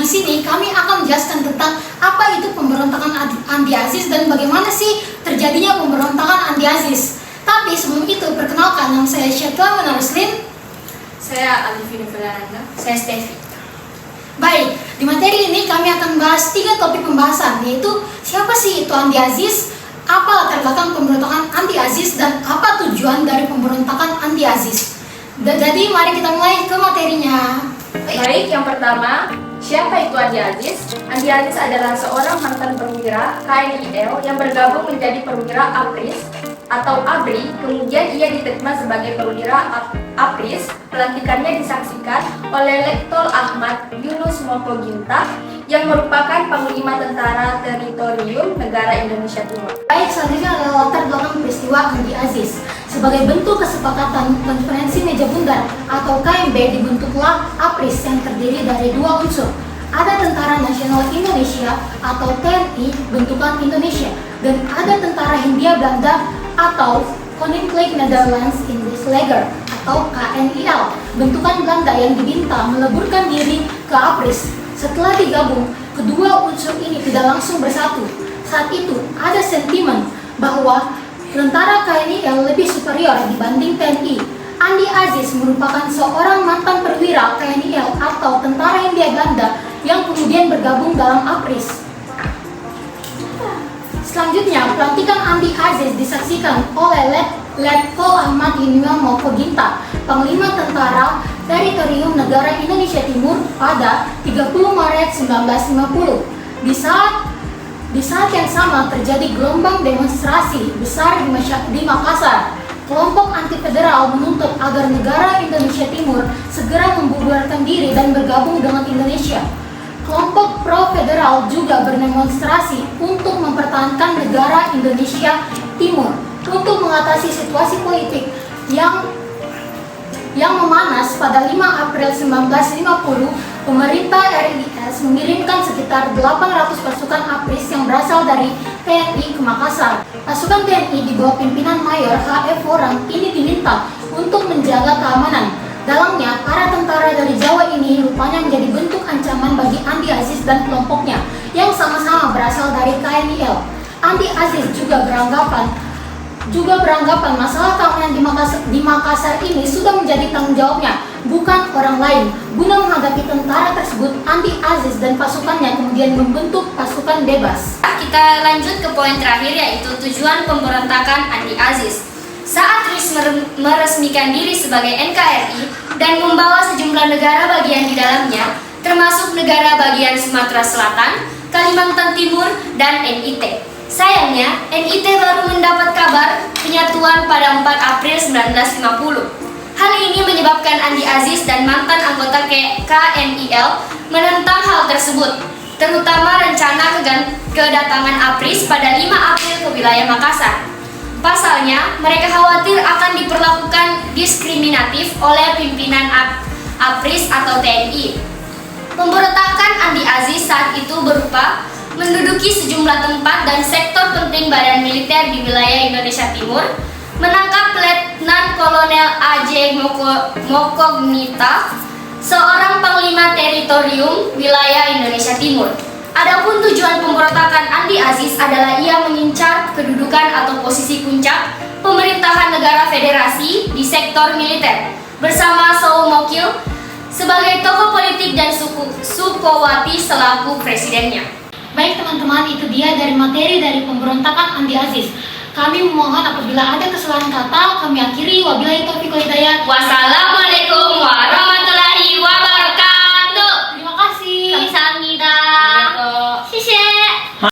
di sini kami akan menjelaskan tentang apa itu pemberontakan anti AZIZ dan bagaimana sih terjadinya pemberontakan anti AZIZ. Tapi sebelum itu, perkenalkan, nama saya Syatwa Munaruslim. Saya Alifina Felaranda. Saya Stevi. Baik, di materi ini kami akan membahas 3 topik pembahasan, yaitu siapa sih itu anti AZIZ, apa latar belakang pemberontakan anti AZIZ, dan apa tujuan dari pemberontakan anti AZIZ. Jadi mari kita mulai ke materinya. Baik, yang pertama, siapa itu Andi Aziz? Andi Aziz adalah seorang mantan perwira KNIL yang bergabung menjadi perwira APRIS atau ABRI. Kemudian ia diterima sebagai perwira APRIS. Pelantikannya disaksikan oleh Letkol Ahmad Yunus Mokoginta yang merupakan Panglima Tentara Teritorium Negara Indonesia Timur. Baik, selanjutnya adalah latar belakang peristiwa Andi Aziz. Sebagai bentuk kesepakatan konferensi meja bundar atau KMB, dibentuklah APRIS yang terdiri dari 2 unsur. Ada Tentara Nasional Indonesia atau TNI bentukan Indonesia, dan ada Tentara Hindia Belanda atau Koninklijk Nederlands Indisch Leger atau KNIL bentukan Belanda yang diminta meleburkan diri ke APRIS. Setelah digabung, kedua unsur ini tidak langsung bersatu. Saat itu ada sentimen bahwa tentara KNIL lebih superior dibanding TNI. Andi Aziz merupakan seorang mantan perwira KNIL atau Tentara Hindia Belanda yang kemudian bergabung dalam APRIS. Selanjutnya, pelantikan Andi Aziz disaksikan oleh Letkol Ahmad Yunus Mokoginta, Panglima Tentara Teritorium Negara Indonesia Timur pada 30 Maret 1950. Di saat yang sama terjadi gelombang demonstrasi besar di Makassar. Kelompok anti-federal menuntut agar negara Indonesia Timur segera membubarkan diri dan bergabung dengan Indonesia. Kelompok pro-federal juga berdemonstrasi untuk mempertahankan negara Indonesia Timur. Untuk mengatasi situasi politik yang memanas pada 5 April 1950, pemerintah RIS mengirimkan sekitar 800 pasukan APRIS yang berasal dari TNI ke Makassar. Pasukan TNI di bawah pimpinan Mayor H.F. Horang ini diminta untuk menjaga keamanan. Dalamnya, para tentara dari Jawa ini rupanya menjadi bentuk ancaman bagi Andi Aziz dan kelompoknya yang sama-sama berasal dari KNIL. Andi Aziz juga beranggapan masalah keamanan di Makassar ini sudah menjadi tanggung jawabnya, bukan orang lain. Guna menghadapi tentara tersebut, Andi Aziz dan pasukannya kemudian membentuk pasukan bebas. Kita lanjut ke poin terakhir, yaitu tujuan pemberontakan Andi Aziz. Saat RIS meresmikan diri sebagai NKRI dan membawa sejumlah negara bagian di dalamnya, termasuk negara bagian Sumatera Selatan, Kalimantan Timur, dan NIT. Sayangnya, NIT baru mendapat kabar penyatuan pada 4 April 1950. Hal ini menyebabkan Andi Aziz dan mantan anggota KNIL menentang hal tersebut, terutama rencana kedatangan APRIS pada 5 April ke wilayah Makassar. Pasalnya, mereka khawatir akan diperlakukan diskriminatif oleh pimpinan APRIS atau TNI. Pemberontakan Andi Aziz saat itu berupa menduduki sejumlah tempat dan sektor penting badan militer di wilayah Indonesia Timur, menangkap Letnan Kolonel A.J. Mokoginta, seorang Panglima Teritorium wilayah Indonesia Timur. Adapun tujuan pemberontakan Andi Aziz adalah ia mengincar kedudukan atau posisi puncak pemerintahan negara federasi di sektor militer bersama Soe Mokil sebagai tokoh politik dan Sukowati selaku presidennya. Baik teman-teman, itu dia dari materi dari pemberontakan Andi Aziz. Kami memohon apabila ada kesalahan kata, kami akhiri. Wabillahi taufiq wal hidayah. Wassalam.